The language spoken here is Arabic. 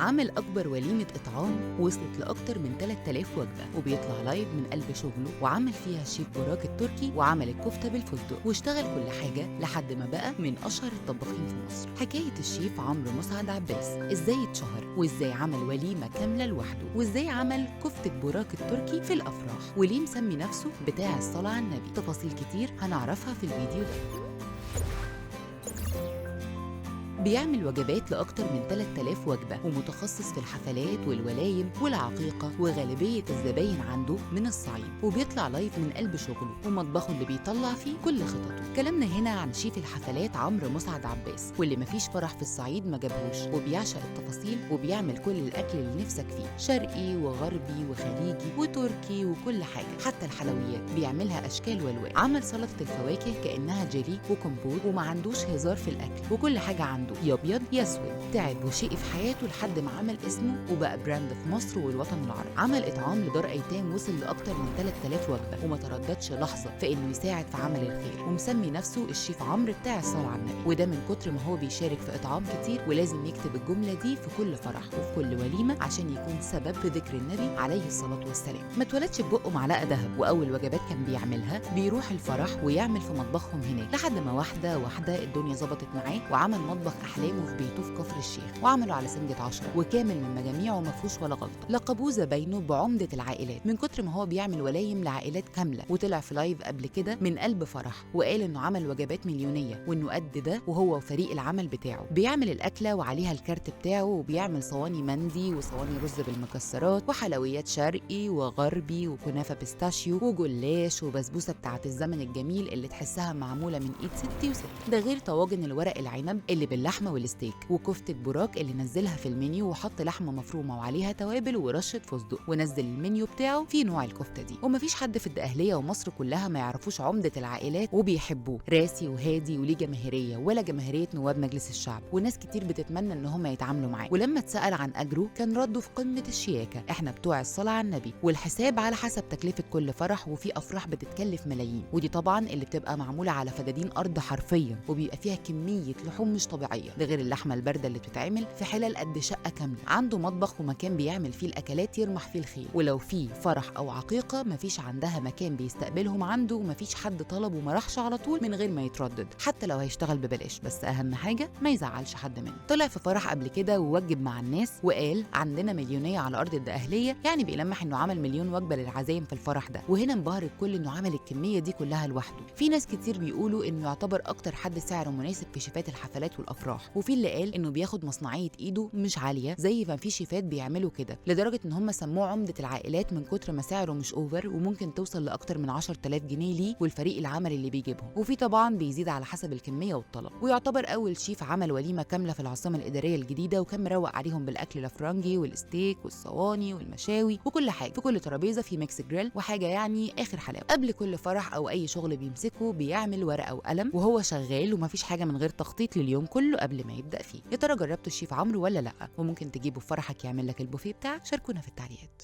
عمل أكبر وليمة إطعام وصلت لأكتر من 3000 وجبة، وبيطلع لايف من قلب شغله، وعمل فيها الشيف براك التركي، وعمل الكفتة بالفستق، واشتغل كل حاجة لحد ما بقى من أشهر الطباخين في مصر. حكاية الشيف عمرو مسعد عباس، إزاي اتشهر وإزاي عمل وليمة كاملة لوحده، وإزاي عمل كفتة براك التركي في الأفراح، وليه مسمي نفسه بتاع الصلاة على النبي. تفاصيل كتير هنعرفها في الفيديو ده. بيعمل وجبات لأكتر من 3000 وجبة، ومتخصص في الحفلات والولايم والعقيقة، وغالبية الزباين عنده من الصعيد، وبيطلع لايف من قلب شغله ومطبخه اللي بيطلع فيه كل خططه. كلامنا هنا عن شيف الحفلات عمرو مسعد عباس، واللي مفيش فرح في الصعيد ما جابهوش، وبيعشق التفاصيل وبيعمل كل الأكل اللي نفسك فيه، شرقي وغربي وخليجي وتركي وكل حاجة، حتى الحلويات بيعملها أشكال والوان. عمل سلطة الفواكه كأنها جيلي وكمبوت، وما عندوش هزار في الأكل، وكل حاجة عنده يا ابيض يا اسود. تعب وشقي في حياته لحد ما عمل اسمه وبقى براند في مصر والوطن العربي. عمل اطعام لدار ايتام وصل لاكتر من 3000 وجبه، وما ترددش لحظه في انه يساعد في عمل الخير، ومسمي نفسه الشيف عمرو بتاع الصلاه على النبي. وده من كتر ما هو بيشارك في اطعام كتير، ولازم يكتب الجمله دي في كل فرح وفي كل وليمه عشان يكون سبب في ذكر النبي عليه الصلاه والسلام. ما اتولدش ببقه معلقه ذهب، واول وجبات كان بيعملها بيروح الفرح ويعمل في مطبخهم هناك، لحد ما واحده واحده الدنيا ظبطت معاه، وعمل مطبخ احلامه في بيته في كفر الشيخ، وعمله على سنجة 10 وكامل من مجاميعه ما فيهوش ولا غلطه. لقبوه زباينه بعمده العائلات من كتر ما هو بيعمل ولايم لعائلات كامله. وطلع في لايف قبل كده من قلب فرح وقال انه عمل وجبات مليونيه، وانه قد ده وهو وفريق العمل بتاعه. بيعمل الاكله وعليها الكارت بتاعه، وبيعمل صواني مندي وصواني رز بالمكسرات وحلويات شرقي وغربي وكنافه بيستاشيو وجلاش وبسبوسه بتاعه الزمن الجميل اللي تحسها معموله من ايد ستي وست. ده غير طواجن الورق العنب اللي باللحمه والستيك، وكفتة براك اللي نزلها في المنيو وحط لحمة مفرومة وعليها توابل ورشة فستق، ونزل المنيو بتاعه في نوع الكفتة دي. ومفيش حد في الدقهلية ومصر كلها ما يعرفوش عمدة العائلات وبيحبوه، راسي وهادي وليه جماهيرية ولا جماهيرية نواب مجلس الشعب، وناس كتير بتتمنى ان هم يتعاملوا معاه. ولما اتسأل عن اجره كان رده في قمة الشياكة، احنا بتوع الصلاة على النبي، والحساب على حسب تكلفة كل فرح، وفي افراح بتتكلف ملايين، ودي طبعا اللي بتبقى معمولة على فدادين ارض حرفيا، وبيبقى فيها كمية لحوم مش طبيعية، ده غير اللحمة الباردة اللي بتتعمل في حلال قد شقه كامله. عنده مطبخ ومكان بيعمل فيه الاكلات يرمح فيه الخير، ولو في فرح او عقيقه مفيش عندها مكان بيستقبلهم عنده، ومفيش حد طلب وما راحش على طول من غير ما يتردد، حتى لو هيشتغل ببلاش، بس اهم حاجه ما يزعلش حد منه. طلع في فرح قبل كده ووجب مع الناس وقال عندنا مليونيه على ارض الدقهليه، يعني بيلمح انه عمل مليون وجبه للعزايم في الفرح ده. وهنا انبهر الكل انه عمل الكميه دي كلها لوحده. في ناس كتير بيقولوا انه يعتبر اكتر حد سعره مناسب في شيفات الحفلات والافراح، وفي اللي قال انه بياخد مصنعيه ايده مش عاليه زي ما في شيفات بيعملوا كده، لدرجه ان هم سموه عمده العائلات من كتر ما سعره مش اوفر، وممكن توصل لاكتر من 10000 جنيه ليه والفريق العمل اللي بيجيبهم. وفي طبعا بيزيد على حسب الكميه والطلب. ويعتبر اول شيف عمل وليمه كامله في العاصمه الاداريه الجديده، وكان مروق عليهم بالاكل الافرنجي والستيك والصواني والمشاوي وكل حاجه، في كل ترابيزه في ميكس جريل وحاجه يعني اخر حلاوه. قبل كل فرح او اي شغل بيمسكه بيعمل ورقه وقلم وهو شغال، ومفيش حاجه من غير تخطيط لليوم كله قبل ما يبدا فيه. يا ترى جربتوا الشيف عمرو ولا لا؟ وممكن تجيبه في فرحك يعمل لك البوفيه بتاعك؟ شاركونا في التعليقات.